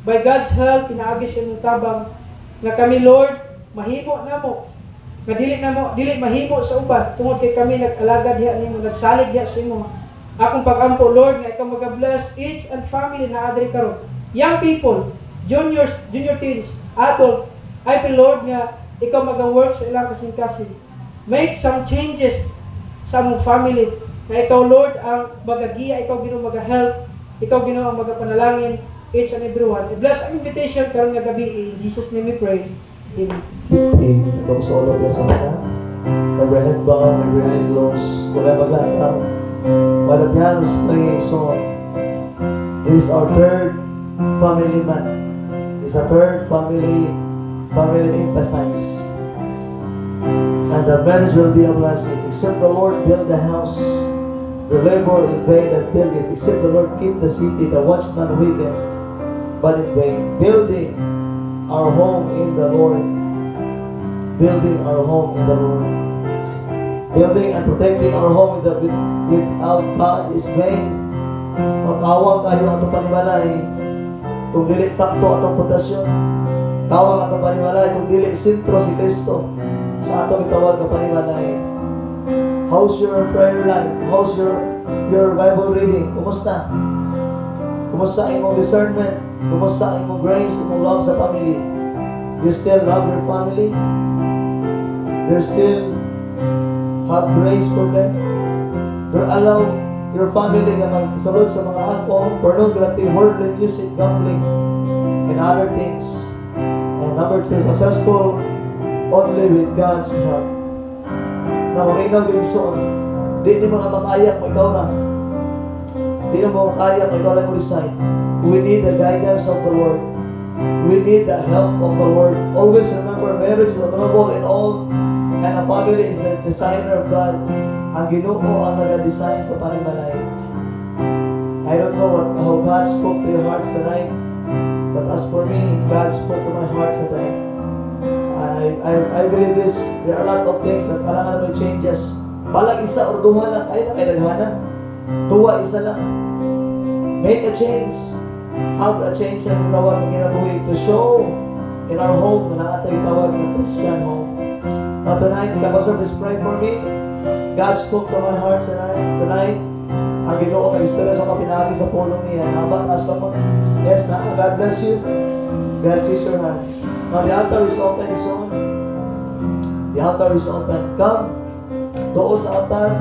By God's help, pinaagi sa imong tabang na kami, Lord, mahimo na mo nga dili mahimo sa uban tungod kay kami nag-alagad diha nimo, nagsalig diha sa imo. Akong pagampo Lord nga ikaw mag-bless each and family na adri karon. Young people, junior teens, adult, I pray Lord nga ikaw mag-work sa ilang kasing-kasing. Make some changes sa among family. Na ikaw Lord ang magagiya, ikaw Ginoo mag-help, ikaw Ginoo ang magapanalangin each and everyone. I-bless ang invitation karon nga gabi. In Jesus name we pray. Amen. Okay, ito sa all of us sa mga. Every head bowed, every eye closed, wala magataw. While the piano is playing song, this is our third family man. This is a third family emphasize. And the marriage will be a blessing. Except the Lord build the house, the labor in vain that build it. Except the Lord keep the city, the watchman wicked, but in vain. Building our home in the Lord. Building our home in the Lord. Building and protecting our home without God is vain. Makawang kayo ang itong panimalay. Kung dili sakto atong pundasyon. Kawang atong panimalay. Kung dili sentro si Kristo sa atong itawag na panimalay. How's your prayer life? How's your Bible reading? Kumusta? Kumusta ang imong discernment? Kumusta ang imong grace, imong love sa family? You still love your family? You still have grace for them? You allow your family na magsulod sa mga alcohol, pornography, worldly music, gambling, and other things. And number 2, successful only with God's help. Na maminaw yung soon, di mo na makaya kung ikaw na. Di mo makaya kung ikaw lang mo decide. We need the guidance of the Lord. We need the help of the Lord. Always remember, marriage is honorable in all, and a family is the designer of God. Ang Ginoo ang nag-design sa panimalay. I don't know how God spoke to your hearts tonight, but as for me, God spoke to my heart tonight. I believe this. There are a lot of things that kailangan may changes. Balag isa or duha lang, ay naghahanap. Tuwa isa lang. Make a change. Have a change ang tawag ng kinabuhi to show in our home na natin tawag ng Christian home. Now tonight, Pastor, please pray for me. God spoke to my heart tonight. Ang Ginoo nag-istorya sa kapinagi sa pulong niya. Habang as ka mo. Yes, na. God bless you. God sees your hand. Now the altar is open, is on. The altar is open. Come. Doon sa altar.